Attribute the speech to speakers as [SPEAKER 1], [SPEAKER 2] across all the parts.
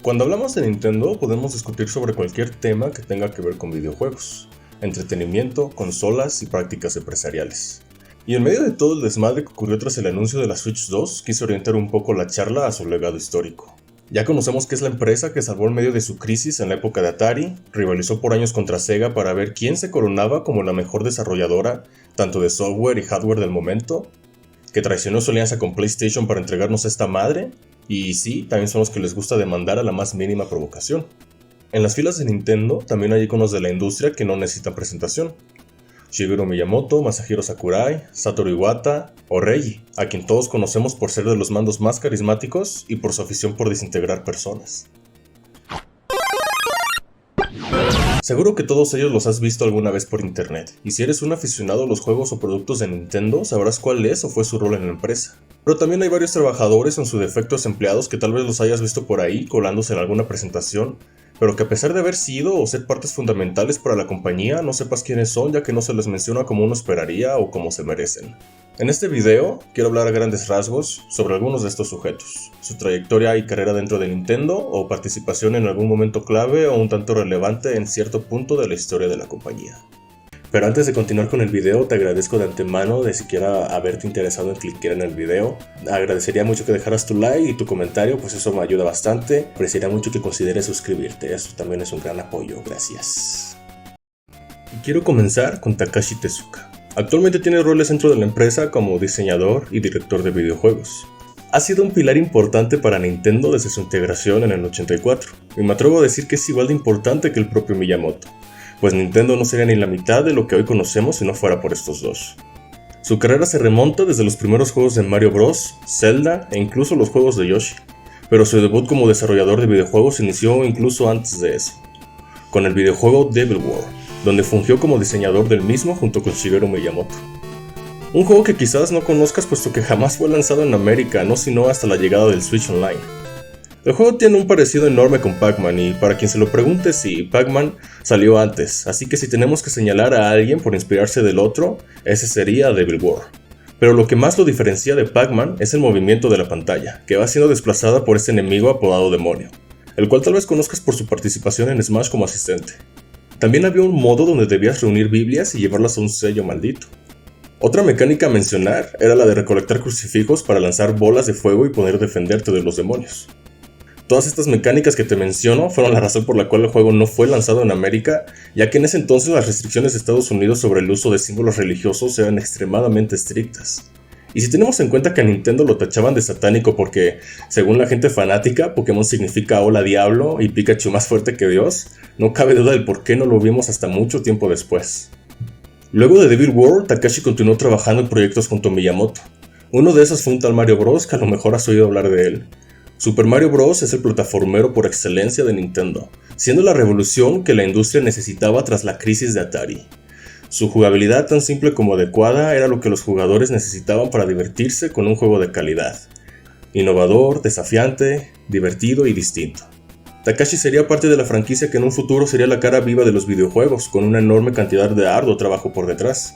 [SPEAKER 1] Cuando hablamos de Nintendo, podemos discutir sobre cualquier tema que tenga que ver con videojuegos, entretenimiento, consolas y prácticas empresariales. Y en medio de todo el desmadre que ocurrió tras el anuncio de la Switch 2, quise orientar un poco la charla a su legado histórico. Ya conocemos que es la empresa que salvó en medio de su crisis en la época de Atari, rivalizó por años contra Sega para ver quién se coronaba como la mejor desarrolladora, tanto de software y hardware del momento, que traicionó su alianza con PlayStation para entregarnos esta madre, y sí, también son los que les gusta demandar a la más mínima provocación. En las filas de Nintendo también hay iconos de la industria que no necesitan presentación. Shigeru Miyamoto, Masahiro Sakurai, Satoru Iwata o Reggie, a quien todos conocemos por ser de los mandos más carismáticos y por su afición por desintegrar personas. Seguro que todos ellos los has visto alguna vez por internet, y si eres un aficionado a los juegos o productos de Nintendo, sabrás cuál es o fue su rol en la empresa. Pero también hay varios trabajadores o en su defecto empleados que tal vez los hayas visto por ahí colándose en alguna presentación, pero que a pesar de haber sido o ser partes fundamentales para la compañía, no sepas quiénes son ya que no se les menciona como uno esperaría o como se merecen. En este video, quiero hablar a grandes rasgos sobre algunos de estos sujetos, su trayectoria y carrera dentro de Nintendo o participación en algún momento clave o un tanto relevante en cierto punto de la historia de la compañía. Pero antes de continuar con el video, te agradezco de antemano de siquiera haberte interesado en clicar en el video. Agradecería mucho que dejaras tu like y tu comentario, pues eso me ayuda bastante. Apreciaría mucho que consideres suscribirte, eso también es un gran apoyo, gracias. Y quiero comenzar con Takashi Tezuka. Actualmente tiene roles dentro de la empresa como diseñador y director de videojuegos. Ha sido un pilar importante para Nintendo desde su integración en el 84, y me atrevo a decir que es igual de importante que el propio Miyamoto, pues Nintendo no sería ni la mitad de lo que hoy conocemos si no fuera por estos dos. Su carrera se remonta desde los primeros juegos de Mario Bros, Zelda e incluso los juegos de Yoshi, pero su debut como desarrollador de videojuegos inició incluso antes de eso, con el videojuego Devil World, donde fungió como diseñador del mismo junto con Shigeru Miyamoto. Un juego que quizás no conozcas puesto que jamás fue lanzado en América, no sino hasta la llegada del Switch Online. El juego tiene un parecido enorme con Pac-Man y para quien se lo pregunte, sí, Pac-Man salió antes, así que si tenemos que señalar a alguien por inspirarse del otro, ese sería Devil World. Pero lo que más lo diferencia de Pac-Man es el movimiento de la pantalla, que va siendo desplazada por este enemigo apodado Demonio, el cual tal vez conozcas por su participación en Smash como asistente. También había un modo donde debías reunir Biblias y llevarlas a un sello maldito. Otra mecánica a mencionar era la de recolectar crucifijos para lanzar bolas de fuego y poder defenderte de los demonios. Todas estas mecánicas que te menciono fueron la razón por la cual el juego no fue lanzado en América, ya que en ese entonces las restricciones de Estados Unidos sobre el uso de símbolos religiosos eran extremadamente estrictas. Y si tenemos en cuenta que a Nintendo lo tachaban de satánico porque, según la gente fanática, Pokémon significa hola diablo y Pikachu más fuerte que Dios, no cabe duda del por qué no lo vimos hasta mucho tiempo después. Luego de Devil World, Takashi continuó trabajando en proyectos junto a Miyamoto. Uno de esos fue un tal Mario Bros, que a lo mejor has oído hablar de él. Super Mario Bros. Es el plataformero por excelencia de Nintendo, siendo la revolución que la industria necesitaba tras la crisis de Atari. Su jugabilidad tan simple como adecuada era lo que los jugadores necesitaban para divertirse con un juego de calidad. Innovador, desafiante, divertido y distinto. Takashi sería parte de la franquicia que en un futuro sería la cara viva de los videojuegos, con una enorme cantidad de arduo trabajo por detrás.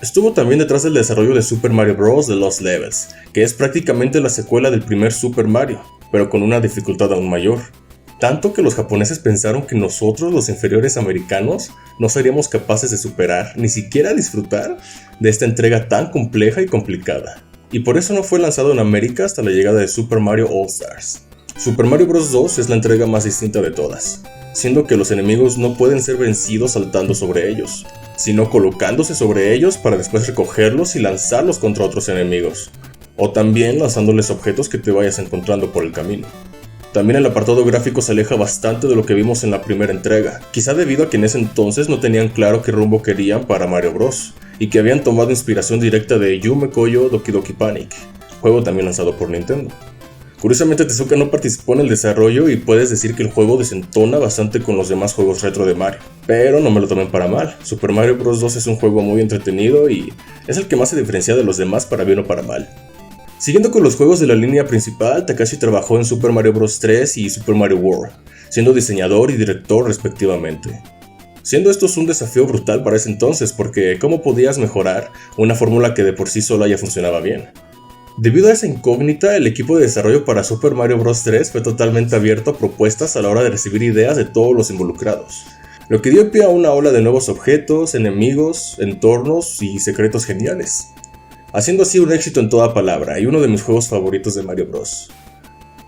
[SPEAKER 1] Estuvo también detrás del desarrollo de Super Mario Bros. The Lost Levels, que es prácticamente la secuela del primer Super Mario, pero con una dificultad aún mayor. Tanto que los japoneses pensaron que nosotros, los inferiores americanos, no seríamos capaces de superar, ni siquiera disfrutar, de esta entrega tan compleja y complicada. Y por eso no fue lanzado en América hasta la llegada de Super Mario All Stars. Super Mario Bros. 2 es la entrega más distinta de todas, siendo que los enemigos no pueden ser vencidos saltando sobre ellos, sino colocándose sobre ellos para después recogerlos y lanzarlos contra otros enemigos, o también lanzándoles objetos que te vayas encontrando por el camino. También el apartado gráfico se aleja bastante de lo que vimos en la primera entrega, quizá debido a que en ese entonces no tenían claro qué rumbo querían para Mario Bros. Y que habían tomado inspiración directa de Yume Koyo Doki Doki Panic, juego también lanzado por Nintendo. Curiosamente Tezuka no participó en el desarrollo y puedes decir que el juego desentona bastante con los demás juegos retro de Mario, pero no me lo tomen para mal. Super Mario Bros. 2 es un juego muy entretenido y es el que más se diferencia de los demás para bien o para mal. Siguiendo con los juegos de la línea principal, Takashi trabajó en Super Mario Bros. 3 y Super Mario World, siendo diseñador y director respectivamente. Siendo estos un desafío brutal para ese entonces porque ¿cómo podías mejorar una fórmula que de por sí sola ya funcionaba bien? Debido a esa incógnita, el equipo de desarrollo para Super Mario Bros. 3 fue totalmente abierto a propuestas a la hora de recibir ideas de todos los involucrados, lo que dio pie a una ola de nuevos objetos, enemigos, entornos y secretos geniales, haciendo así un éxito en toda palabra y uno de mis juegos favoritos de Mario Bros.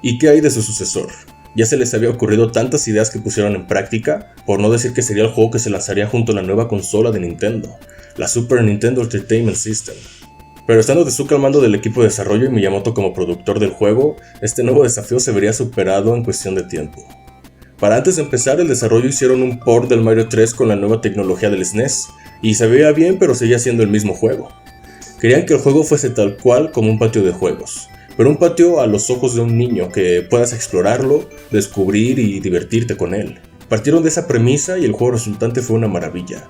[SPEAKER 1] ¿Y qué hay de su sucesor? Ya se les había ocurrido tantas ideas que pusieron en práctica, por no decir que sería el juego que se lanzaría junto a la nueva consola de Nintendo, la Super Nintendo Entertainment System. Pero estando Tezuka al mando del equipo de desarrollo y Miyamoto como productor del juego, este nuevo desafío se vería superado en cuestión de tiempo. Para antes de empezar el desarrollo hicieron un port del Mario 3 con la nueva tecnología del SNES, y se veía bien pero seguía siendo el mismo juego. Querían que el juego fuese tal cual como un patio de juegos, pero un patio a los ojos de un niño que puedas explorarlo, descubrir y divertirte con él. Partieron de esa premisa y el juego resultante fue una maravilla.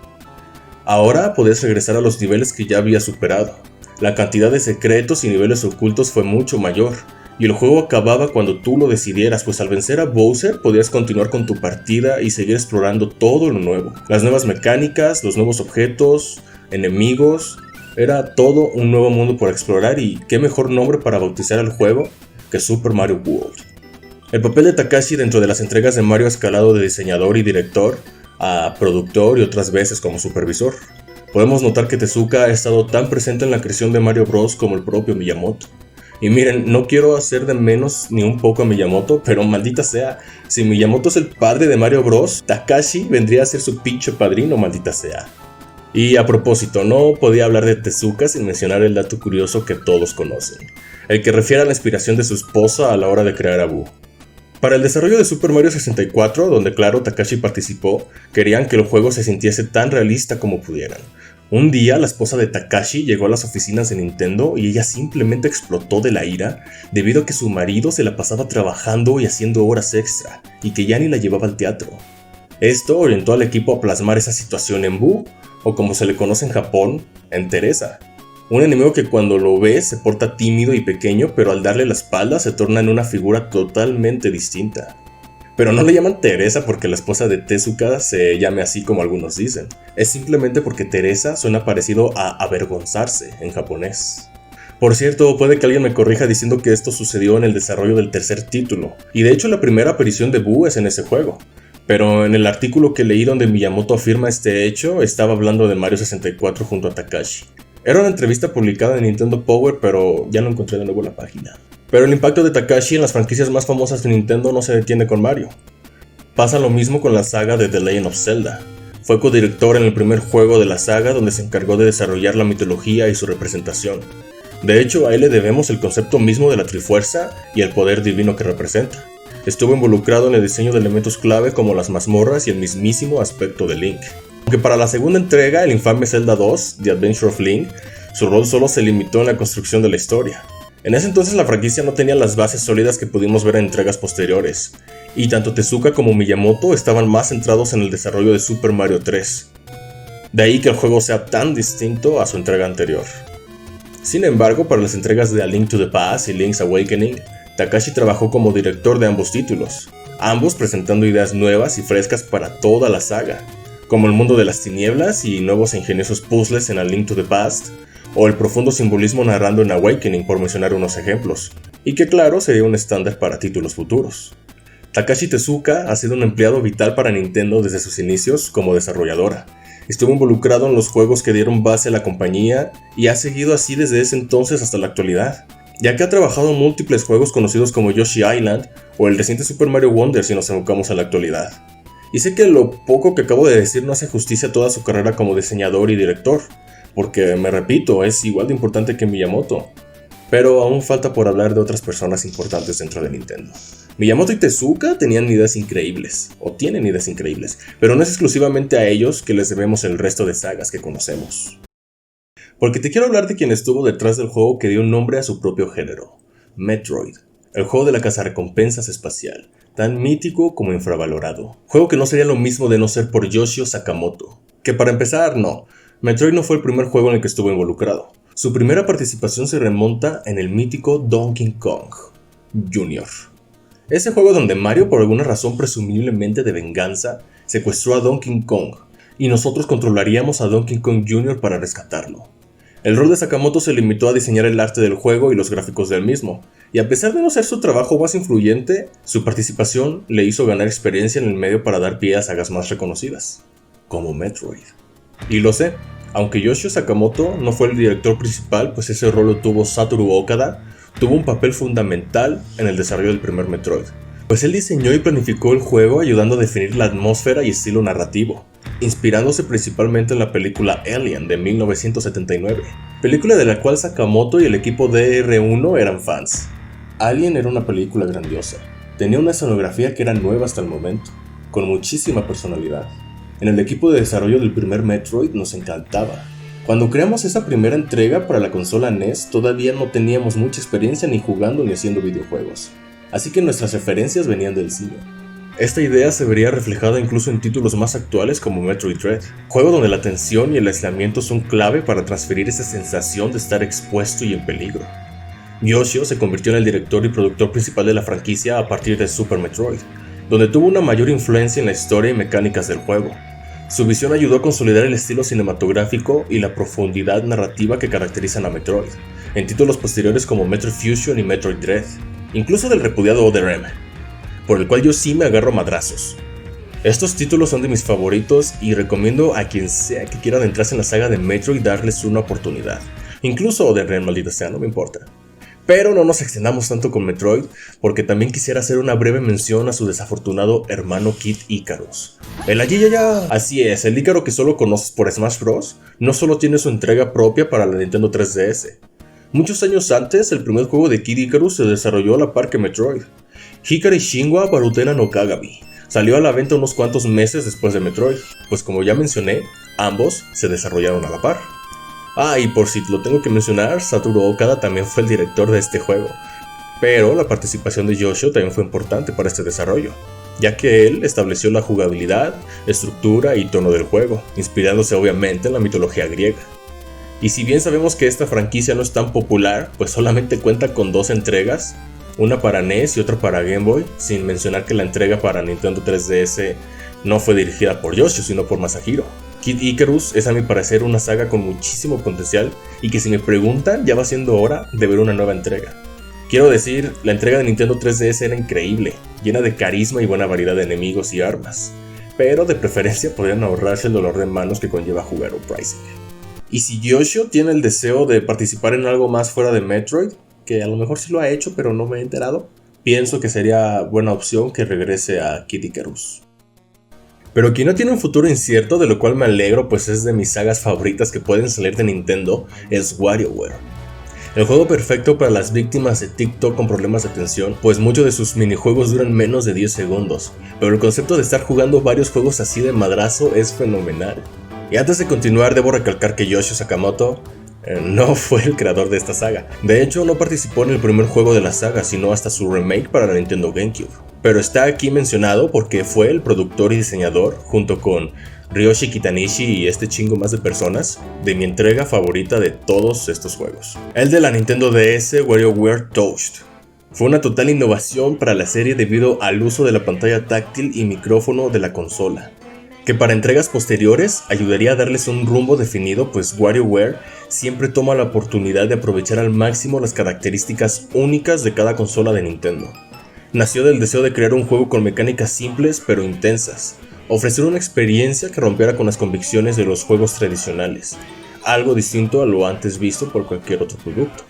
[SPEAKER 1] Ahora podías regresar a los niveles que ya habías superado. La cantidad de secretos y niveles ocultos fue mucho mayor, y el juego acababa cuando tú lo decidieras, pues al vencer a Bowser podías continuar con tu partida y seguir explorando todo lo nuevo. Las nuevas mecánicas, los nuevos objetos, enemigos, era todo un nuevo mundo por explorar y qué mejor nombre para bautizar el juego que Super Mario World. El papel de Takashi dentro de las entregas de Mario ha escalado de diseñador y director a productor y otras veces como supervisor. Podemos notar que Tezuka ha estado tan presente en la creación de Mario Bros. Como el propio Miyamoto. Y miren, no quiero hacer de menos ni un poco a Miyamoto, pero maldita sea, si Miyamoto es el padre de Mario Bros., Takashi vendría a ser su pinche padrino, maldita sea. Y a propósito, no podía hablar de Tezuka sin mencionar el dato curioso que todos conocen, el que refiere a la inspiración de su esposa a la hora de crear a Boo. Para el desarrollo de Super Mario 64, donde claro Takashi participó, querían que el juego se sintiese tan realista como pudieran. Un día la esposa de Takashi llegó a las oficinas de Nintendo y ella simplemente explotó de la ira debido a que su marido se la pasaba trabajando y haciendo horas extra y que ya ni la llevaba al teatro. Esto orientó al equipo a plasmar esa situación en Boo, o como se le conoce en Japón, en Teresa. Un enemigo que cuando lo ves se porta tímido y pequeño, pero al darle la espalda se torna en una figura totalmente distinta. Pero no le llaman Teresa porque la esposa de Tezuka se llame así como algunos dicen. Es simplemente porque Teresa suena parecido a avergonzarse en japonés. Por cierto, puede que alguien me corrija diciendo que esto sucedió en el desarrollo del tercer título, y de hecho la primera aparición de Boo es en ese juego. Pero en el artículo que leí donde Miyamoto afirma este hecho, estaba hablando de Mario 64 junto a Takashi. Era una entrevista publicada en Nintendo Power, pero ya no encontré de nuevo la página. Pero el impacto de Takashi en las franquicias más famosas de Nintendo no se detiene con Mario. Pasa lo mismo con la saga de The Legend of Zelda. Fue codirector en el primer juego de la saga donde se encargó de desarrollar la mitología y su representación. De hecho, a él le debemos el concepto mismo de la Trifuerza y el poder divino que representa. Estuvo involucrado en el diseño de elementos clave como las mazmorras y el mismísimo aspecto de Link. Aunque para la segunda entrega, el infame Zelda 2, The Adventure of Link, su rol solo se limitó en la construcción de la historia. En ese entonces la franquicia no tenía las bases sólidas que pudimos ver en entregas posteriores, y tanto Tezuka como Miyamoto estaban más centrados en el desarrollo de Super Mario 3. De ahí que el juego sea tan distinto a su entrega anterior. Sin embargo, para las entregas de A Link to the Past y Link's Awakening, Takashi trabajó como director de ambos títulos, ambos presentando ideas nuevas y frescas para toda la saga, como el mundo de las tinieblas y nuevos e ingeniosos puzzles en A Link to the Past, o el profundo simbolismo narrando en Awakening, por mencionar unos ejemplos, y que claro sería un estándar para títulos futuros. Takashi Tezuka ha sido un empleado vital para Nintendo desde sus inicios como desarrolladora. Estuvo involucrado en los juegos que dieron base a la compañía y ha seguido así desde ese entonces hasta la actualidad, ya que ha trabajado en múltiples juegos conocidos como Yoshi Island o el reciente Super Mario Wonder si nos enfocamos a la actualidad. Y sé que lo poco que acabo de decir no hace justicia a toda su carrera como diseñador y director, porque me repito, es igual de importante que Miyamoto. Pero aún falta por hablar de otras personas importantes dentro de Nintendo. Miyamoto y Tezuka tenían ideas increíbles, o tienen ideas increíbles, pero no es exclusivamente a ellos que les debemos el resto de sagas que conocemos. Porque te quiero hablar de quien estuvo detrás del juego que dio nombre a su propio género, Metroid, el juego de la cazarrecompensas espacial, tan mítico como infravalorado. Juego que no sería lo mismo de no ser por Yoshio Sakamoto. Que para empezar, no, Metroid no fue el primer juego en el que estuvo involucrado. Su primera participación se remonta en el mítico Donkey Kong Jr. Ese juego donde Mario, por alguna razón presumiblemente de venganza, secuestró a Donkey Kong, y nosotros controlaríamos a Donkey Kong Jr. para rescatarlo. El rol de Sakamoto se limitó a diseñar el arte del juego y los gráficos del mismo, y a pesar de no ser su trabajo más influyente, su participación le hizo ganar experiencia en el medio para dar pie a sagas más reconocidas, como Metroid. Y lo sé, aunque Yoshio Sakamoto no fue el director principal, pues ese rol lo tuvo Satoru Okada, tuvo un papel fundamental en el desarrollo del primer Metroid, pues él diseñó y planificó el juego ayudando a definir la atmósfera y estilo narrativo, inspirándose principalmente en la película Alien de 1979, película de la cual Sakamoto y el equipo DR1 eran fans. Alien era una película grandiosa, tenía una escenografía que era nueva hasta el momento, con muchísima personalidad. En el equipo de desarrollo del primer Metroid nos encantaba. Cuando creamos esa primera entrega para la consola NES, todavía no teníamos mucha experiencia ni jugando ni haciendo videojuegos, así que nuestras referencias venían del cine. Esta idea se vería reflejada incluso en títulos más actuales como Metroid Dread, juego donde la tensión y el aislamiento son clave para transferir esa sensación de estar expuesto y en peligro. Yoshio se convirtió en el director y productor principal de la franquicia a partir de Super Metroid, donde tuvo una mayor influencia en la historia y mecánicas del juego. Su visión ayudó a consolidar el estilo cinematográfico y la profundidad narrativa que caracterizan a Metroid, en títulos posteriores como Metroid Fusion y Metroid Dread, incluso del repudiado Other M, por el cual yo sí me agarro madrazos. Estos títulos son de mis favoritos y recomiendo a quien sea que quiera adentrarse en la saga de Metroid darles una oportunidad, incluso Other M, maldita sea, no me importa. Pero no nos extendamos tanto con Metroid, porque también quisiera hacer una breve mención a su desafortunado hermano Kid Icarus. Así es, el Ícaro que solo conoces por Smash Bros. No solo tiene su entrega propia para la Nintendo 3DS. Muchos años antes, el primer juego de Kid Icarus se desarrolló a la par que Metroid. Hikari Shinwa Barutena no Kagami salió a la venta unos cuantos meses después de Metroid, pues como ya mencioné, ambos se desarrollaron a la par. Y por si lo tengo que mencionar, Satoru Okada también fue el director de este juego, pero la participación de Yoshio también fue importante para este desarrollo, ya que él estableció la jugabilidad, estructura y tono del juego, inspirándose obviamente en la mitología griega. Y si bien sabemos que esta franquicia no es tan popular, pues solamente cuenta con 2 entregas, una para NES y otra para Game Boy, sin mencionar que la entrega para Nintendo 3DS no fue dirigida por Yoshio, sino por Masahiro. Kid Icarus es a mi parecer una saga con muchísimo potencial y que si me preguntan ya va siendo hora de ver una nueva entrega. Quiero decir, la entrega de Nintendo 3DS era increíble, llena de carisma y buena variedad de enemigos y armas, pero de preferencia podrían ahorrarse el dolor de manos que conlleva jugar Uprising. Y si Yoshio tiene el deseo de participar en algo más fuera de Metroid, que a lo mejor sí lo ha hecho pero no me he enterado, pienso que sería buena opción que regrese a Kid Icarus. Pero quien no tiene un futuro incierto, de lo cual me alegro pues es de mis sagas favoritas que pueden salir de Nintendo, es WarioWare. El juego perfecto para las víctimas de TikTok con problemas de atención, pues muchos de sus minijuegos duran menos de 10 segundos, pero el concepto de estar jugando varios juegos así de madrazo es fenomenal. Y antes de continuar debo recalcar que Yoshio Sakamoto no fue el creador de esta saga. De hecho, no participó en el primer juego de la saga, sino hasta su remake para la Nintendo GameCube. Pero está aquí mencionado porque fue el productor y diseñador, junto con Ryoshi Kitanishi y este chingo más de personas, de mi entrega favorita de todos estos juegos. El de la Nintendo DS, WarioWare Touched. Fue una total innovación para la serie debido al uso de la pantalla táctil y micrófono de la consola, que para entregas posteriores ayudaría a darles un rumbo definido, pues WarioWare siempre toma la oportunidad de aprovechar al máximo las características únicas de cada consola de Nintendo. Nació del deseo de crear un juego con mecánicas simples pero intensas, ofrecer una experiencia que rompiera con las convicciones de los juegos tradicionales, algo distinto a lo antes visto por cualquier otro producto.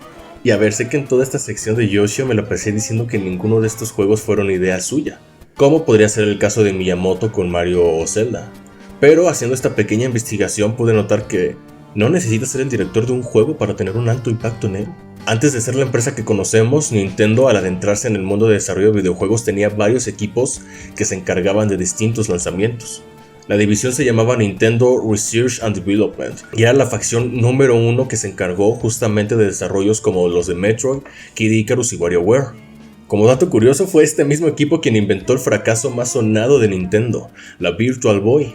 [SPEAKER 1] Y a ver, sé que en toda esta sección de Yoshio me la pasé diciendo que ninguno de estos juegos fueron idea suya, como podría ser el caso de Miyamoto con Mario o Zelda. Pero haciendo esta pequeña investigación pude notar que no necesitas ser el director de un juego para tener un alto impacto en él. Antes de ser la empresa que conocemos, Nintendo al adentrarse en el mundo de desarrollo de videojuegos tenía varios equipos que se encargaban de distintos lanzamientos. La división se llamaba Nintendo Research and Development y era la facción número 1 que se encargó justamente de desarrollos como los de Metroid, Kid Icarus y WarioWare. Como dato curioso, fue este mismo equipo quien inventó el fracaso más sonado de Nintendo, la Virtual Boy,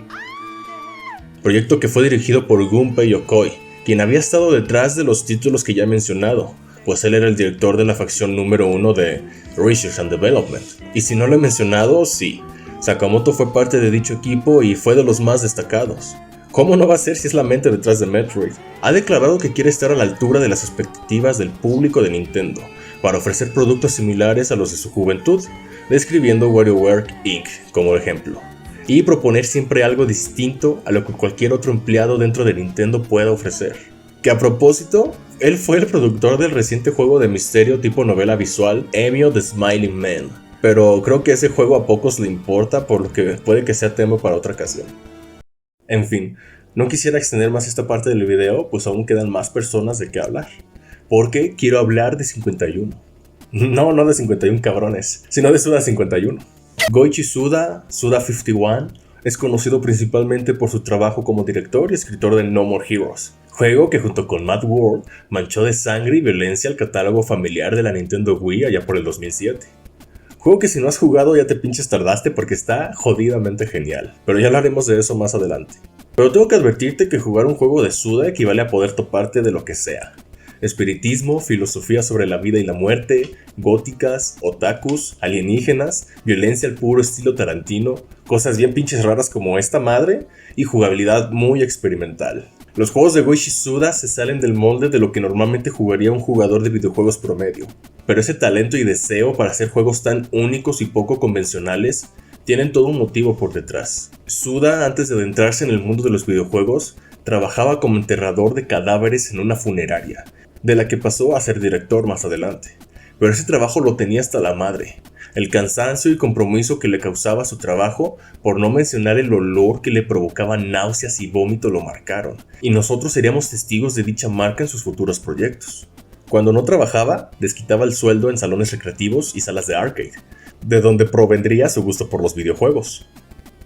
[SPEAKER 1] proyecto que fue dirigido por Gunpei Yokoi, quien había estado detrás de los títulos que ya he mencionado, pues él era el director de la facción número 1 de Research and Development. Y si no lo he mencionado, sí, Sakamoto fue parte de dicho equipo y fue de los más destacados. ¿Cómo no va a ser si es la mente detrás de Metroid? Ha declarado que quiere estar a la altura de las expectativas del público de Nintendo para ofrecer productos similares a los de su juventud, describiendo WarioWare Inc. como ejemplo, y proponer siempre algo distinto a lo que cualquier otro empleado dentro de Nintendo pueda ofrecer. Que a propósito, él fue el productor del reciente juego de misterio tipo novela visual Emio the Smiling Man, pero creo que ese juego a pocos le importa, por lo que puede que sea tema para otra ocasión. En fin, no quisiera extender más esta parte del video, pues aún quedan más personas de qué hablar, porque quiero hablar de 51. No de 51 cabrones, sino de Suda 51. Goichi Suda, Suda 51, es conocido principalmente por su trabajo como director y escritor de No More Heroes, juego que junto con Mad World manchó de sangre y violencia el catálogo familiar de la Nintendo Wii allá por el 2007. Juego que si no has jugado ya te pinches tardaste porque está jodidamente genial, pero ya hablaremos de eso más adelante. Pero tengo que advertirte que jugar un juego de Suda equivale a poder toparte de lo que sea. Espiritismo, filosofía sobre la vida y la muerte, góticas, otakus, alienígenas, violencia al puro estilo Tarantino, cosas bien pinches raras como esta madre y jugabilidad muy experimental. Los juegos de Goichi Suda se salen del molde de lo que normalmente jugaría un jugador de videojuegos promedio, pero ese talento y deseo para hacer juegos tan únicos y poco convencionales tienen todo un motivo por detrás. Suda, antes de adentrarse en el mundo de los videojuegos, trabajaba como enterrador de cadáveres en una funeraria, de la que pasó a ser director más adelante. Pero ese trabajo lo tenía hasta la madre. El cansancio y compromiso que le causaba su trabajo, por no mencionar el olor que le provocaba náuseas y vómito, lo marcaron, y nosotros seríamos testigos de dicha marca en sus futuros proyectos. Cuando no trabajaba, desquitaba el sueldo en salones recreativos y salas de arcade, de donde provendría su gusto por los videojuegos.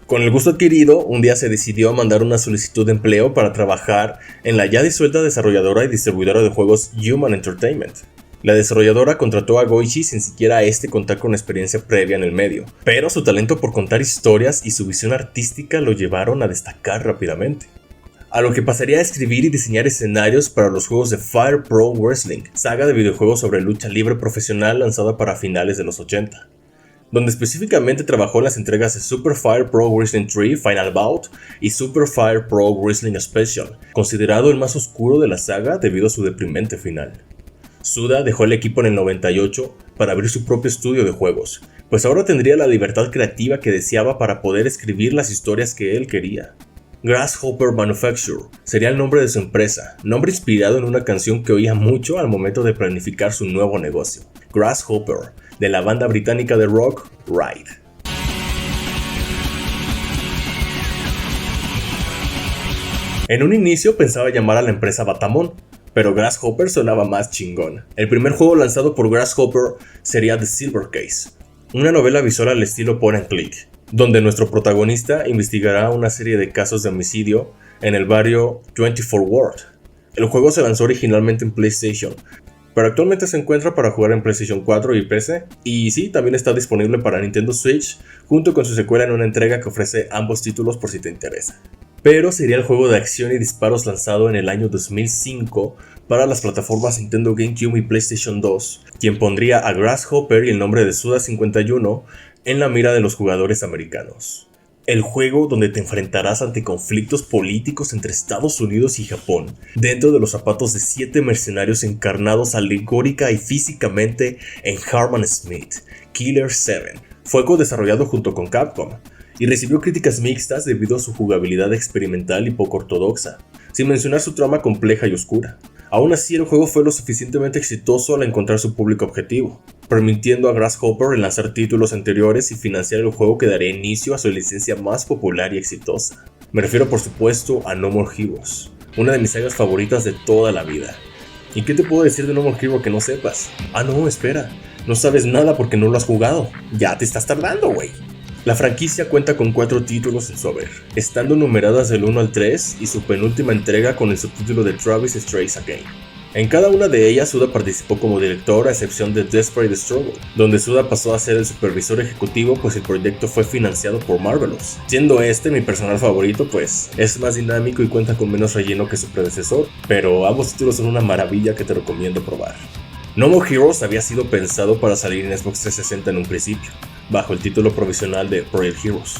[SPEAKER 1] Con el gusto adquirido, un día se decidió a mandar una solicitud de empleo para trabajar en la ya disuelta desarrolladora y distribuidora de juegos Human Entertainment. La desarrolladora contrató a Goichi sin siquiera contar con experiencia previa en el medio, pero su talento por contar historias y su visión artística lo llevaron a destacar rápidamente. A lo que pasaría a escribir y diseñar escenarios para los juegos de Fire Pro Wrestling, saga de videojuegos sobre lucha libre profesional lanzada para finales de los 80. Donde específicamente trabajó en las entregas de Super Fire Pro Wrestling 3 Final Bout y Super Fire Pro Wrestling Special, considerado el más oscuro de la saga debido a su deprimente final. Suda dejó el equipo en el 98 para abrir su propio estudio de juegos, pues ahora tendría la libertad creativa que deseaba para poder escribir las historias que él quería. Grasshopper Manufacture sería el nombre de su empresa, nombre inspirado en una canción que oía mucho al momento de planificar su nuevo negocio, Grasshopper, de la banda británica de rock Ride. En un inicio pensaba llamar a la empresa Batamon, pero Grasshopper sonaba más chingón. El primer juego lanzado por Grasshopper sería The Silver Case, una novela visual al estilo point and click, donde nuestro protagonista investigará una serie de casos de homicidio en el barrio 24 Ward. El juego se lanzó originalmente en PlayStation, pero actualmente se encuentra para jugar en PlayStation 4 y PC, y sí, también está disponible para Nintendo Switch, junto con su secuela en una entrega que ofrece ambos títulos por si te interesa. Pero sería el juego de acción y disparos lanzado en el año 2005 para las plataformas Nintendo GameCube y PlayStation 2, quien pondría a Grasshopper y el nombre de Suda 51 en la mira de los jugadores americanos. El juego donde te enfrentarás ante conflictos políticos entre Estados Unidos y Japón, dentro de los zapatos de 7 mercenarios encarnados alegórica y físicamente en Harman Smith, Killer 7. Fue co-desarrollado junto con Capcom, y recibió críticas mixtas debido a su jugabilidad experimental y poco ortodoxa, sin mencionar su trama compleja y oscura. Aún así, el juego fue lo suficientemente exitoso al encontrar su público objetivo, permitiendo a Grasshopper lanzar títulos anteriores y financiar el juego que daría inicio a su licencia más popular y exitosa. Me refiero por supuesto a No More Heroes, una de mis sagas favoritas de toda la vida. ¿Y qué te puedo decir de No More Heroes que no sepas? Ah no, espera, no sabes nada porque no lo has jugado, ya te estás tardando, güey. La franquicia cuenta con 4 títulos en su haber, estando numeradas del 1 al 3 y su penúltima entrega con el subtítulo de Travis Strays Again. En cada una de ellas Suda participó como director a excepción de Desperate Struggle, donde Suda pasó a ser el supervisor ejecutivo pues el proyecto fue financiado por Marvelous, siendo este mi personal favorito pues es más dinámico y cuenta con menos relleno que su predecesor, pero ambos títulos son una maravilla que te recomiendo probar. No More Heroes había sido pensado para salir en Xbox 360 en un principio, bajo el título provisional de Project Heroes,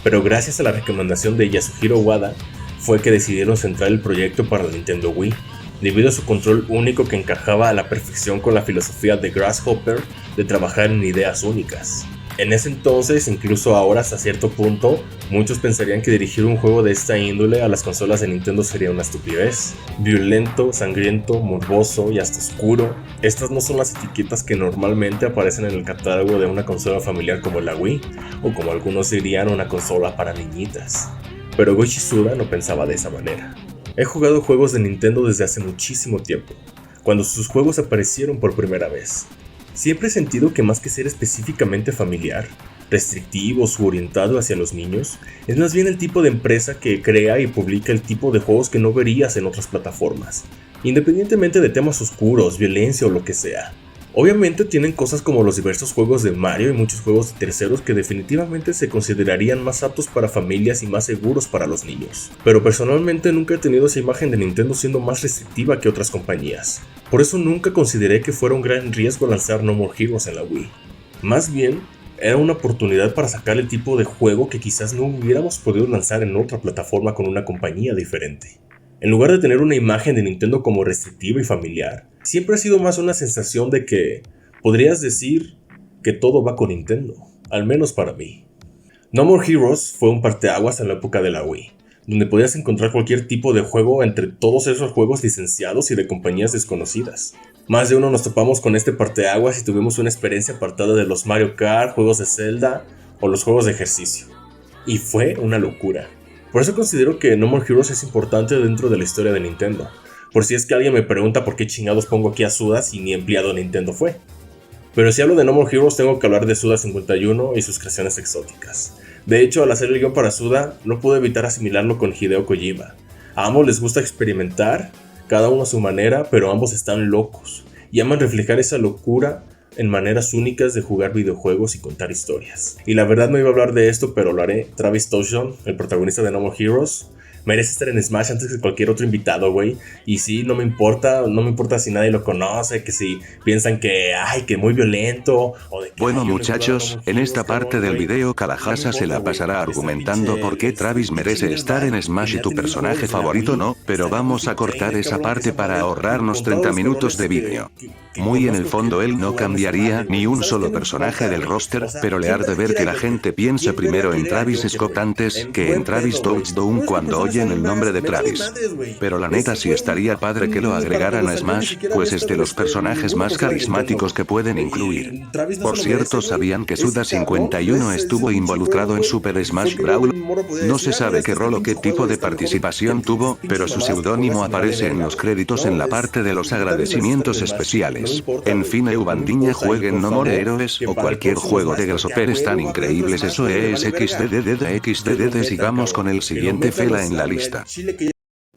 [SPEAKER 1] pero gracias a la recomendación de Yasuhiro Wada, fue que decidieron centrar el proyecto para la Nintendo Wii, debido a su control único que encajaba a la perfección con la filosofía de Grasshopper de trabajar en ideas únicas. En ese entonces, incluso ahora hasta cierto punto, muchos pensarían que dirigir un juego de esta índole a las consolas de Nintendo sería una estupidez. Violento, sangriento, morboso y hasta oscuro. Estas no son las etiquetas que normalmente aparecen en el catálogo de una consola familiar como la Wii, o como algunos dirían, una consola para niñitas. Pero Goichi Suda no pensaba de esa manera. He jugado juegos de Nintendo desde hace muchísimo tiempo, cuando sus juegos aparecieron por primera vez. Siempre he sentido que más que ser específicamente familiar, restrictivos u orientado hacia los niños, es más bien el tipo de empresa que crea y publica el tipo de juegos que no verías en otras plataformas, independientemente de temas oscuros, violencia o lo que sea. Obviamente tienen cosas como los diversos juegos de Mario y muchos juegos de terceros que definitivamente se considerarían más aptos para familias y más seguros para los niños. Pero personalmente nunca he tenido esa imagen de Nintendo siendo más restrictiva que otras compañías. Por eso nunca consideré que fuera un gran riesgo lanzar No More Heroes en la Wii. Más bien, era una oportunidad para sacar el tipo de juego que quizás no hubiéramos podido lanzar en otra plataforma con una compañía diferente. En lugar de tener una imagen de Nintendo como restrictiva y familiar, siempre ha sido más una sensación de que podrías decir que todo va con Nintendo, al menos para mí. No More Heroes fue un parteaguas en la época de la Wii, donde podías encontrar cualquier tipo de juego entre todos esos juegos licenciados y de compañías desconocidas. Más de uno nos topamos con este parteaguas y tuvimos una experiencia apartada de los Mario Kart, juegos de Zelda o los juegos de ejercicio. Y fue una locura. Por eso considero que No More Heroes es importante dentro de la historia de Nintendo. Por si es que alguien me pregunta por qué chingados pongo aquí a Suda si ni empleado de Nintendo fue. Pero si hablo de No More Heroes tengo que hablar de Suda51 y sus creaciones exóticas. De hecho, al hacer el guión para Suda, no pude evitar asimilarlo con Hideo Kojima. A ambos les gusta experimentar, cada uno a su manera, pero ambos están locos y aman reflejar esa locura en maneras únicas de jugar videojuegos y contar historias. Y la verdad no iba a hablar de esto, pero lo haré. Travis Toshon, el protagonista de No More Heroes, merece estar en Smash antes que cualquier otro invitado, güey. Y sí, no me importa si nadie lo conoce, que si piensan que, ay, que muy violento, o de que...
[SPEAKER 2] Bueno muchachos, en esta parte del video Kalahasa se la pasará argumentando por qué Travis merece estar en Smash y tu personaje favorito no, pero vamos a cortar esa parte para ahorrarnos 30 minutos de vídeo. Muy en el fondo él no cambiaría ni un solo personaje del roster, pero le arde ver que la gente piense primero en Travis Scott antes que en Travis Touchdown cuando oyen el nombre de Travis. Pero la neta sí estaría padre que lo agregaran a Smash, pues es de los personajes más carismáticos que pueden incluir. Por cierto, ¿sabían que Suda51 estuvo involucrado en Super Smash Brawl? No se sabe qué rol o qué tipo de participación tuvo, pero su seudónimo aparece en los créditos en la parte de los agradecimientos especiales. En fin, Eubandiña, jueguen No More Heroes o cualquier juego de Grasshopper están increíbles, eso es XDDD. Sigamos con el siguiente fela en la lista.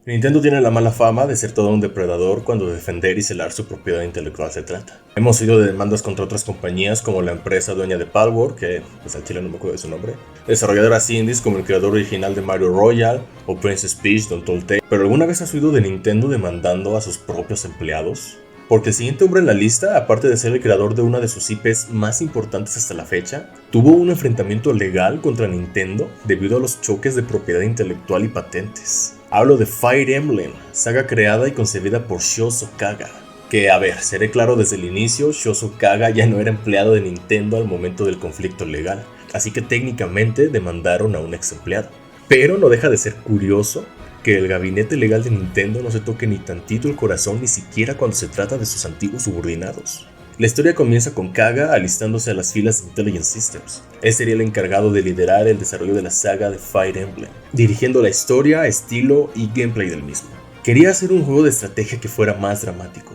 [SPEAKER 1] Nintendo tiene la mala fama de ser todo un depredador cuando defender y celar su propiedad intelectual se trata. Hemos oído de demandas contra otras compañías como la empresa dueña de Palworld, que pues al chile no me acuerdo de su nombre, desarrolladoras indies como el creador original de Mario Royale o Princess Peach de Untold Tale. ¿Pero alguna vez has oído de Nintendo demandando a sus propios empleados? Porque el siguiente hombre en la lista, aparte de ser el creador de una de sus IPs más importantes hasta la fecha, tuvo un enfrentamiento legal contra Nintendo debido a los choques de propiedad intelectual y patentes. Hablo de Fire Emblem, saga creada y concebida por Shuzo Kaga. Que, a ver, seré claro desde el inicio, Shuzo Kaga ya no era empleado de Nintendo al momento del conflicto legal, así que técnicamente demandaron a un ex empleado. Pero no deja de ser curioso que el gabinete legal de Nintendo no se toque ni tantito el corazón ni siquiera cuando se trata de sus antiguos subordinados. La historia comienza con Kaga alistándose a las filas de Intelligent Systems. Él sería el encargado de liderar el desarrollo de la saga de Fire Emblem, dirigiendo la historia, estilo y gameplay del mismo. Quería hacer un juego de estrategia que fuera más dramático,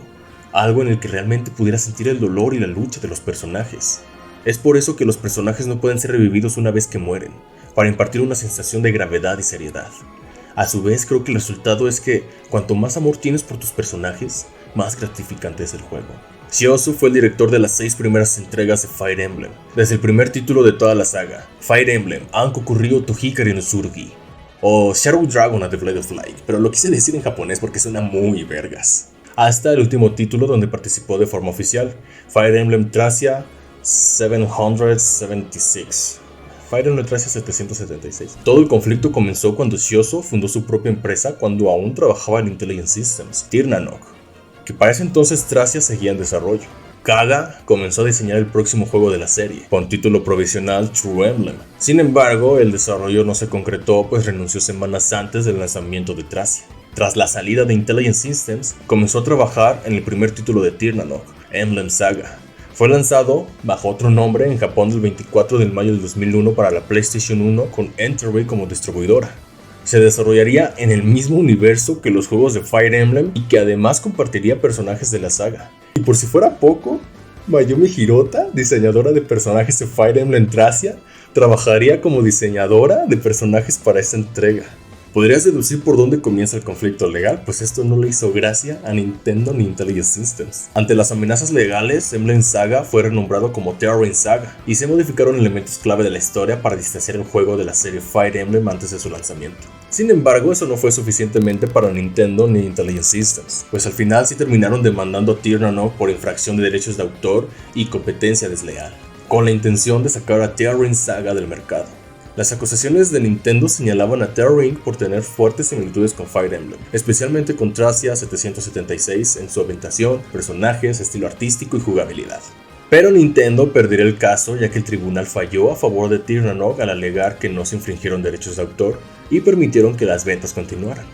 [SPEAKER 1] algo en el que realmente pudiera sentir el dolor y la lucha de los personajes. Es por eso que los personajes no pueden ser revividos una vez que mueren, para impartir una sensación de gravedad y seriedad. A su vez, creo que el resultado es que cuanto más amor tienes por tus personajes, más gratificante es el juego. Shuzo fue el director de las 6 primeras entregas de Fire Emblem, desde el primer título de toda la saga, Fire Emblem Ankoku Ryo to Hikari no Tsurugi, o Shadow Dragon at the Blade of Light, pero lo quise decir en japonés porque suena muy vergas. Hasta el último título donde participó de forma oficial, Fire Emblem Thracia 776. Fire Emblem Tracia 776. Todo el conflicto comenzó cuando Shioso fundó su propia empresa cuando aún trabajaba en Intelligent Systems, Tirnanok, que para ese entonces Tracia seguía en desarrollo. Kaga comenzó a diseñar el próximo juego de la serie, con título provisional True Emblem. Sin embargo, el desarrollo no se concretó, pues renunció semanas antes del lanzamiento de Tracia. Tras la salida de Intelligent Systems, comenzó a trabajar en el primer título de Tirnanok, Emblem Saga. Fue lanzado bajo otro nombre en Japón el 24 de mayo del 2001 para la PlayStation 1 con Enterway como distribuidora. Se desarrollaría en el mismo universo que los juegos de Fire Emblem y que además compartiría personajes de la saga. Y por si fuera poco, Mayumi Hirota, diseñadora de personajes de Fire Emblem Tracia, trabajaría como diseñadora de personajes para esta entrega. Podrías deducir por dónde comienza el conflicto legal, pues esto no le hizo gracia a Nintendo ni Intelligent Systems. Ante las amenazas legales, Emblem Saga fue renombrado como Thearine Saga, y se modificaron elementos clave de la historia para distanciar el juego de la serie Fire Emblem antes de su lanzamiento. Sin embargo, eso no fue suficientemente para Nintendo ni Intelligent Systems, pues al final sí terminaron demandando a Tirnanok por infracción de derechos de autor y competencia desleal, con la intención de sacar a Thearine Saga del mercado. Las acusaciones de Nintendo señalaban a Thearine por tener fuertes similitudes con Fire Emblem, especialmente con Tracia 776 en su ambientación, personajes, estilo artístico y jugabilidad. Pero Nintendo perdería el caso ya que el tribunal falló a favor de Tirnanok al alegar que no se infringieron derechos de autor y permitieron que las ventas continuaran.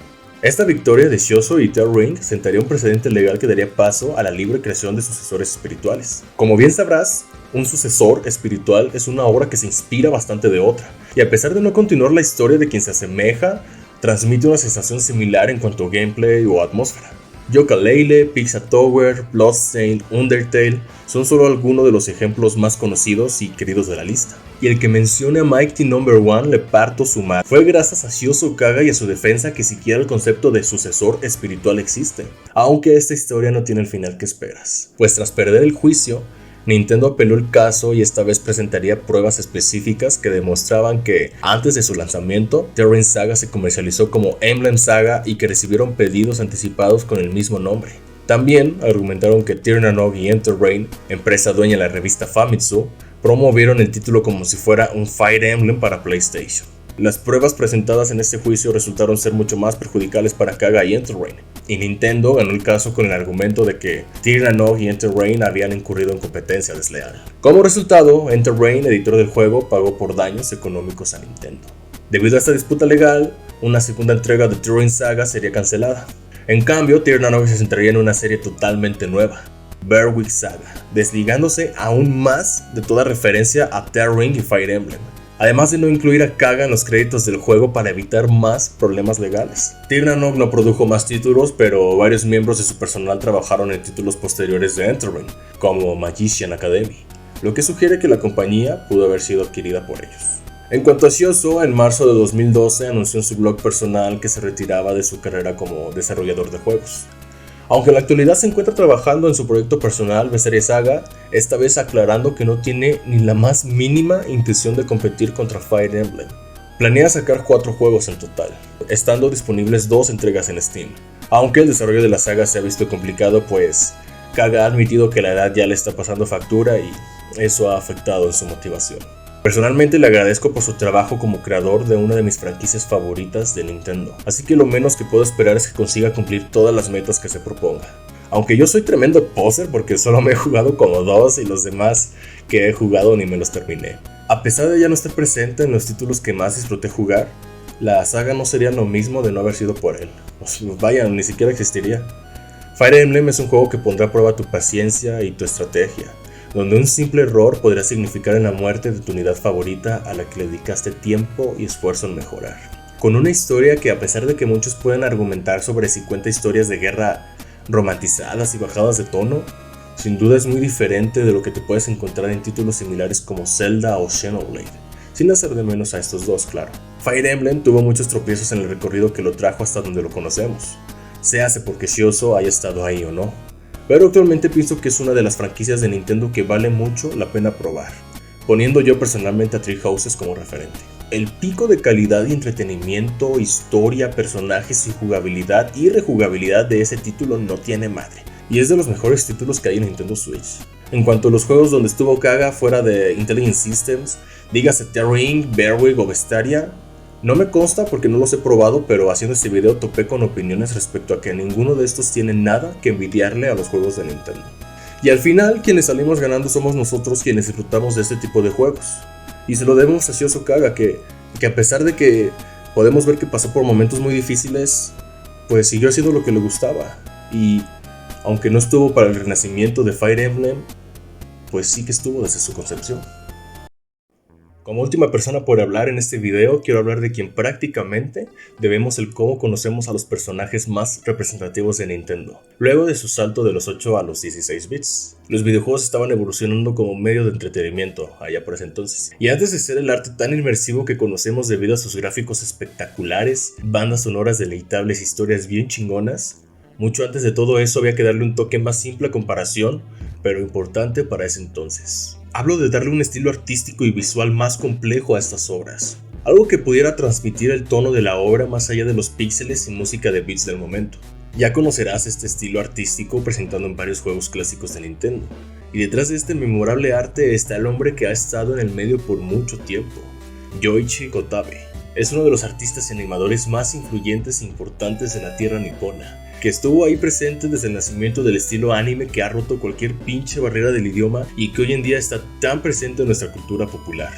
[SPEAKER 1] Esta victoria de Shioso y Thearine sentaría un precedente legal que daría paso a la libre creación de sucesores espirituales. Como bien sabrás, un sucesor espiritual es una obra que se inspira bastante de otra, y a pesar de no continuar la historia de quien se asemeja, transmite una sensación similar en cuanto a gameplay o atmósfera. Yooka-Laylee, Pizza Tower, Bloodstained, Undertale son solo algunos de los ejemplos más conocidos y queridos de la lista. Y el que mencione a Mighty No. 1 le parto su madre. Fue gracias a Shioso Kaga y a su defensa que siquiera el concepto de sucesor espiritual existe, aunque esta historia no tiene el final que esperas. Pues tras perder el juicio, Nintendo apeló el caso y esta vez presentaría pruebas específicas que demostraban que, antes de su lanzamiento, Thearine Saga se comercializó como Emblem Saga y que recibieron pedidos anticipados con el mismo nombre. También argumentaron que Tirnanok y Enterrain, empresa dueña de la revista Famitsu, promovieron el título como si fuera un Fire Emblem para PlayStation. Las pruebas presentadas en este juicio resultaron ser mucho más perjudiciales para Kaga y Enterrain, y Nintendo ganó el caso con el argumento de que Tirnanok y Enterrain habían incurrido en competencia desleal. Como resultado, Enterrain, editor del juego, pagó por daños económicos a Nintendo. Debido a esta disputa legal, una segunda entrega de Thearine Saga sería cancelada. En cambio, Tirnanok se centraría en una serie totalmente nueva, Berwick Saga, desligándose aún más de toda referencia a Thearine y Fire Emblem, además de no incluir a Kaga en los créditos del juego para evitar más problemas legales. Tirnanok no produjo más títulos, pero varios miembros de su personal trabajaron en títulos posteriores de Enterrain, como Magician Academy, lo que sugiere que la compañía pudo haber sido adquirida por ellos. En cuanto a Shioso, en marzo de 2012 anunció en su blog personal que se retiraba de su carrera como desarrollador de juegos. Aunque en la actualidad se encuentra trabajando en su proyecto personal Berseria Saga, esta vez aclarando que no tiene ni la más mínima intención de competir contra Fire Emblem. Planea sacar 4 juegos en total, estando disponibles 2 entregas en Steam. Aunque el desarrollo de la saga se ha visto complicado, pues Kaga ha admitido que la edad ya le está pasando factura y eso ha afectado en su motivación. Personalmente le agradezco por su trabajo como creador de una de mis franquicias favoritas de Nintendo, así que lo menos que puedo esperar es que consiga cumplir todas las metas que se proponga. Aunque yo soy tremendo poser porque solo me he jugado como 2 y los demás que he jugado ni me los terminé. A pesar de ya no estar presente en los títulos que más disfruté jugar, la saga no sería lo mismo de no haber sido por él. Vaya, ni siquiera existiría. Fire Emblem es un juego que pondrá a prueba tu paciencia y tu estrategia, donde un simple error podría significar la muerte de tu unidad favorita a la que le dedicaste tiempo y esfuerzo en mejorar. Con una historia que, a pesar de que muchos pueden argumentar sobre si cuenta historias de guerra romantizadas y bajadas de tono, sin duda es muy diferente de lo que te puedes encontrar en títulos similares como Zelda o Xenoblade, sin hacer de menos a estos dos, claro. Fire Emblem tuvo muchos tropiezos en el recorrido que lo trajo hasta donde lo conocemos, sea porque Shioso haya estado ahí o no. Pero actualmente pienso que es una de las franquicias de Nintendo que vale mucho la pena probar, poniendo yo personalmente a Three Houses como referente. El pico de calidad y entretenimiento, historia, personajes y jugabilidad y rejugabilidad de ese título no tiene madre, y es de los mejores títulos que hay en Nintendo Switch. En cuanto a los juegos donde estuvo Kaga fuera de Intelligent Systems, dígase Terrain, Berwick o Vestaria, no me consta porque no los he probado, pero haciendo este video topé con opiniones respecto a que ninguno de estos tiene nada que envidiarle a los juegos de Nintendo. Y al final, quienes salimos ganando somos nosotros quienes disfrutamos de este tipo de juegos. Y se lo debemos a Shiozo Kaga, que a pesar de que podemos ver que pasó por momentos muy difíciles, pues siguió haciendo lo que le gustaba. Y aunque no estuvo para el renacimiento de Fire Emblem, pues sí que estuvo desde su concepción. Como última persona por hablar en este video, quiero hablar de quien prácticamente debemos el cómo conocemos a los personajes más representativos de Nintendo, luego de su salto de los 8 a los 16 bits. Los videojuegos estaban evolucionando como medio de entretenimiento allá por ese entonces, y antes de ser el arte tan inmersivo que conocemos debido a sus gráficos espectaculares, bandas sonoras deleitables, historias bien chingonas, mucho antes de todo eso había que darle un toque más simple a comparación, pero importante para ese entonces. Hablo de darle un estilo artístico y visual más complejo a estas obras, algo que pudiera transmitir el tono de la obra más allá de los píxeles y música de beats del momento. Ya conocerás este estilo artístico presentando en varios juegos clásicos de Nintendo, y detrás de este memorable arte está el hombre que ha estado en el medio por mucho tiempo, Yoichi Kotabe. Es uno de los artistas y animadores más influyentes e importantes de la tierra nipona, que estuvo ahí presente desde el nacimiento del estilo anime que ha roto cualquier pinche barrera del idioma y que hoy en día está tan presente en nuestra cultura popular.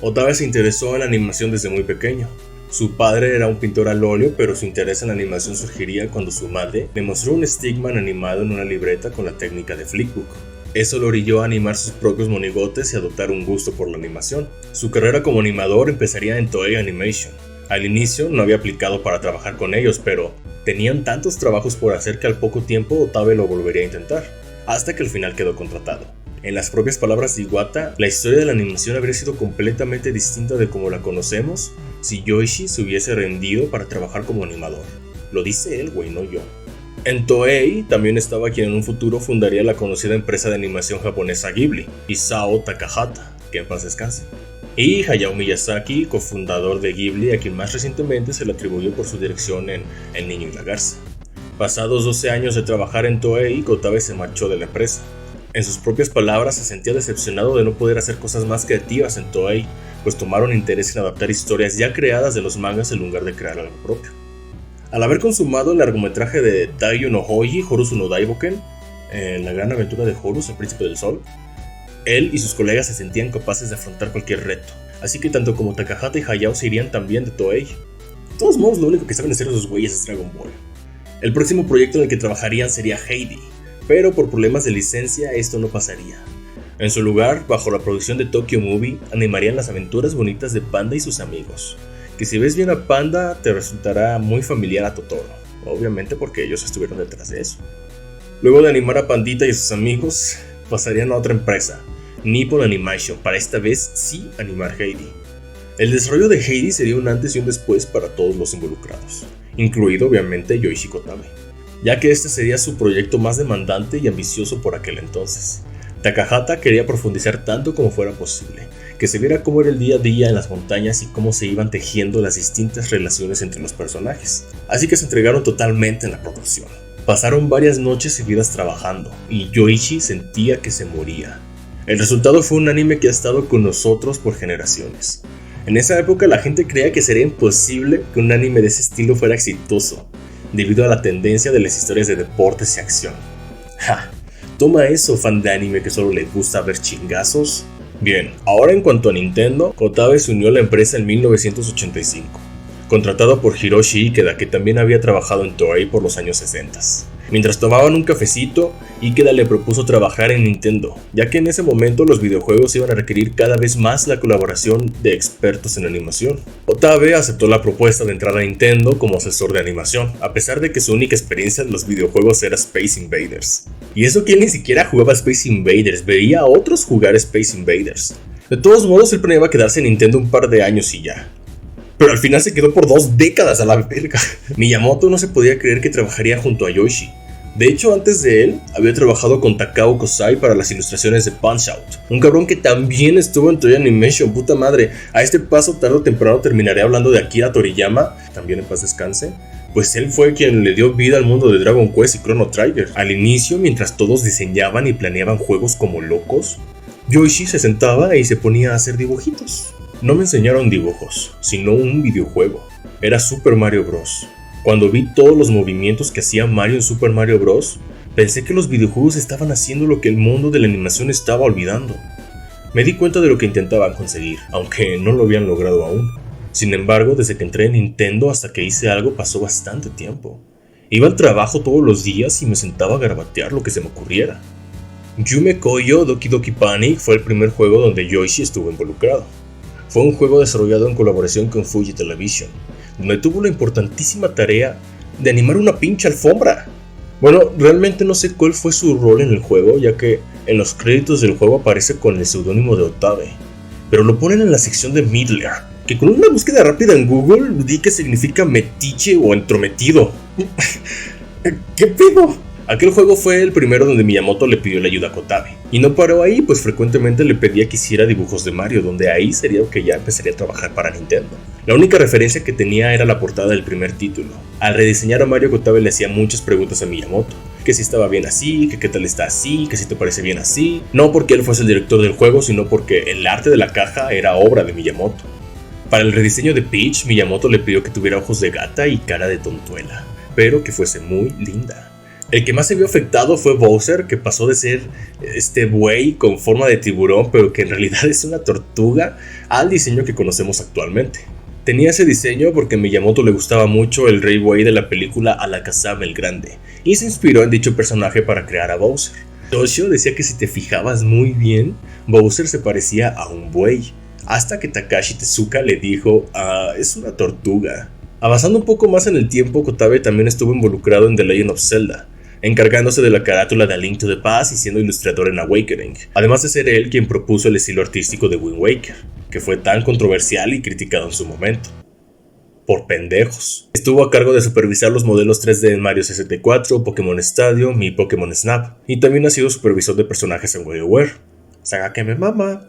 [SPEAKER 1] Kotabe se interesó en la animación desde muy pequeño. Su padre era un pintor al óleo, pero su interés en la animación surgiría cuando su madre le mostró un Stickman animado en una libreta con la técnica de Flickbook. Eso lo orilló a animar sus propios monigotes y adoptar un gusto por la animación. Su carrera como animador empezaría en Toei Animation. Al inicio no había aplicado para trabajar con ellos, pero tenían tantos trabajos por hacer que al poco tiempo Kotabe lo volvería a intentar, hasta que al final quedó contratado. En las propias palabras de Iwata, la historia de la animación habría sido completamente distinta de como la conocemos si Yoichi se hubiese rendido para trabajar como animador. Lo dice él, güey, no yo. En Toei también estaba quien en un futuro fundaría la conocida empresa de animación japonesa Ghibli, Isao Takahata, que en paz descanse. Y Hayao Miyazaki, cofundador de Ghibli, a quien más recientemente se le atribuyó por su dirección en El Niño y la Garza. Pasados 12 años de trabajar en Toei, Kotabe se marchó de la empresa. En sus propias palabras, se sentía decepcionado de no poder hacer cosas más creativas en Toei, pues tomaron interés en adaptar historias ya creadas de los mangas en lugar de crear algo propio. Al haber consumado el largometraje de Taiyo no Hoji, Horusu no Daiboken, la gran aventura de Horus, el príncipe del sol, él y sus colegas se sentían capaces de afrontar cualquier reto, así que tanto como Takahata y Hayao se irían también de Toei. De todos modos, lo único que saben hacer esos güeyes es Dragon Ball. El próximo proyecto en el que trabajarían sería Heidi, pero por problemas de licencia esto no pasaría. En su lugar, bajo la producción de Tokyo Movie, animarían las aventuras bonitas de Panda y sus amigos, que si ves bien a Panda te resultará muy familiar a Totoro, obviamente porque ellos estuvieron detrás de eso. Luego de animar a Pandita y a sus amigos, pasarían a otra empresa, Nippon Animation, para esta vez sí animar Heidi. El desarrollo de Heidi sería un antes y un después para todos los involucrados, incluido obviamente Yoichi Kotabe, ya que este sería su proyecto más demandante y ambicioso por aquel entonces. Takahata quería profundizar tanto como fuera posible, que se viera cómo era el día a día en las montañas y cómo se iban tejiendo las distintas relaciones entre los personajes, así que se entregaron totalmente en la producción. Pasaron varias noches seguidas trabajando, y Yoichi sentía que se moría. El resultado fue un anime que ha estado con nosotros por generaciones. En esa época la gente creía que sería imposible que un anime de ese estilo fuera exitoso, debido a la tendencia de las historias de deportes y acción. ¡Ja! Toma eso, fan de anime que solo les gusta ver chingazos. Bien, ahora en cuanto a Nintendo, Kotabe se unió a la empresa en 1985, contratado por Hiroshi Ikeda, que también había trabajado en Toei por los años 60. Mientras tomaban un cafecito, Ikeda le propuso trabajar en Nintendo, ya que en ese momento los videojuegos iban a requerir cada vez más la colaboración de expertos en animación. Kotabe aceptó la propuesta de entrar a Nintendo como asesor de animación, a pesar de que su única experiencia en los videojuegos era Space Invaders. Y eso que él ni siquiera jugaba Space Invaders, veía a otros jugar Space Invaders. De todos modos, él planeaba quedarse en Nintendo un par de años y ya. Pero al final se quedó por 2 décadas a la verga. Miyamoto no se podía creer que trabajaría junto a Yoichi. De hecho, antes de él, había trabajado con Takao Kosai para las ilustraciones de Punch-Out, un cabrón que también estuvo en Toei Animation, puta madre. A este paso, tarde o temprano terminaré hablando de Akira Toriyama, también en paz descanse, pues él fue quien le dio vida al mundo de Dragon Quest y Chrono Trigger. Al inicio, mientras todos diseñaban y planeaban juegos como locos, Yoshi se sentaba y se ponía a hacer dibujitos. No me enseñaron dibujos, sino un videojuego. Era Super Mario Bros. Cuando vi todos los movimientos que hacía Mario en Super Mario Bros., pensé que los videojuegos estaban haciendo lo que el mundo de la animación estaba olvidando. Me di cuenta de lo que intentaban conseguir, aunque no lo habían logrado aún. Sin embargo, desde que entré en Nintendo hasta que hice algo pasó bastante tiempo. Iba al trabajo todos los días y me sentaba a garabatear lo que se me ocurriera. Yume Koyo Doki Doki Panic fue el primer juego donde Yoshi estuvo involucrado. Fue un juego desarrollado en colaboración con Fuji Television, donde tuvo la importantísima tarea de animar una pinche alfombra. Bueno, realmente no sé cuál fue su rol en el juego, ya que en los créditos del juego aparece con el seudónimo de Otabe, pero lo ponen en la sección de Midler, que con una búsqueda rápida en Google di que significa metiche o entrometido. ¿Qué pedo? Aquel juego fue el primero donde Miyamoto le pidió la ayuda a Kotabe. Y no paró ahí, pues frecuentemente le pedía que hiciera dibujos de Mario, donde ahí sería que ya empezaría a trabajar para Nintendo. La única referencia que tenía era la portada del primer título. Al rediseñar a Mario, Kotabe le hacía muchas preguntas a Miyamoto. Que si estaba bien así, que qué tal está así, que si te parece bien así. No porque él fuese el director del juego, sino porque el arte de la caja era obra de Miyamoto. Para el rediseño de Peach, Miyamoto le pidió que tuviera ojos de gata y cara de tontuela, pero que fuese muy linda. El que más se vio afectado fue Bowser, que pasó de ser este buey con forma de tiburón, pero que en realidad es una tortuga, al diseño que conocemos actualmente. Tenía ese diseño porque a Miyamoto le gustaba mucho el rey buey de la película Alakazam el Grande, y se inspiró en dicho personaje para crear a Bowser. Toshio decía que si te fijabas muy bien, Bowser se parecía a un buey, hasta que Takashi Tezuka le dijo, es una tortuga. Avanzando un poco más en el tiempo, Kotabe también estuvo involucrado en The Legend of Zelda, encargándose de la carátula de A Link to the Past y siendo ilustrador en Awakening, además de ser él quien propuso el estilo artístico de Wind Waker, que fue tan controversial y criticado en su momento. Por pendejos. Estuvo a cargo de supervisar los modelos 3D en Mario 64, Pokémon Stadium y Pokémon Snap, y también ha sido supervisor de personajes en WarioWare. Saga que me mama.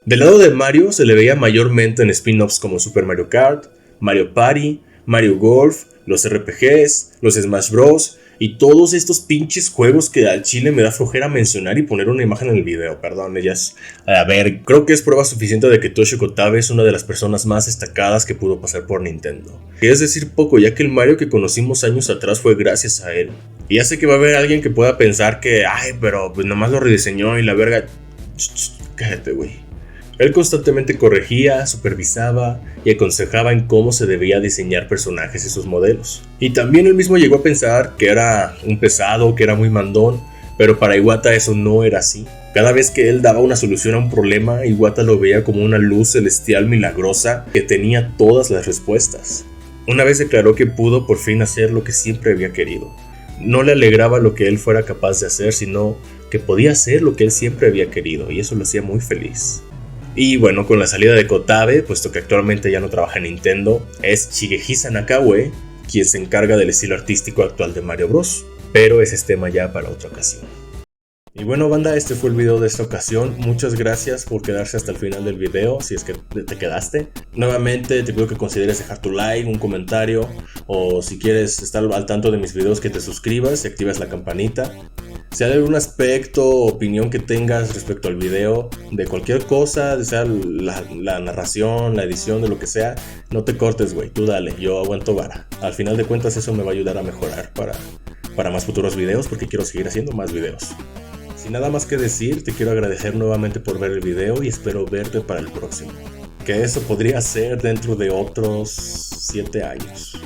[SPEAKER 1] Del lado de Mario se le veía mayormente en spin-offs como Super Mario Kart, Mario Party, Mario Golf, los RPGs, los Smash Bros. Y todos estos pinches juegos que al chile me da flojera mencionar y poner una imagen en el video, perdón, ellas. A ver, creo que es prueba suficiente de que Toshio Kotabe es una de las personas más destacadas que pudo pasar por Nintendo. Y es decir poco, ya que el Mario que conocimos años atrás fue gracias a él. Y ya sé que va a haber alguien que pueda pensar que, pero pues nomás lo rediseñó y la verga. Cállate, güey. Él constantemente corregía, supervisaba y aconsejaba en cómo se debía diseñar personajes y sus modelos. Y también él mismo llegó a pensar que era un pesado, que era muy mandón, pero para Iwata eso no era así. Cada vez que él daba una solución a un problema, Iwata lo veía como una luz celestial milagrosa que tenía todas las respuestas. Una vez declaró que pudo por fin hacer lo que siempre había querido. No le alegraba lo que él fuera capaz de hacer, sino que podía hacer lo que él siempre había querido, y eso lo hacía muy feliz. Y bueno, con la salida de Kotabe, puesto que actualmente ya no trabaja en Nintendo, es Shigehisa Nakaue quien se encarga del estilo artístico actual de Mario Bros. Pero ese es tema ya para otra ocasión. Y bueno, banda, este fue el video de esta ocasión. Muchas gracias por quedarse hasta el final del video, si es que te quedaste. Nuevamente te pido que consideres dejar tu like, un comentario, o si quieres estar al tanto de mis videos, que te suscribas y actives la campanita. Si hay algún aspecto o opinión que tengas respecto al video, de cualquier cosa, sea la narración, la edición, de lo que sea, no te cortes, güey, tú dale, yo aguanto vara. Al final de cuentas eso me va a ayudar a mejorar para más futuros videos, porque quiero seguir haciendo más videos. Sin nada más que decir, te quiero agradecer nuevamente por ver el video y espero verte para el próximo. Que eso podría ser dentro de otros 7 años.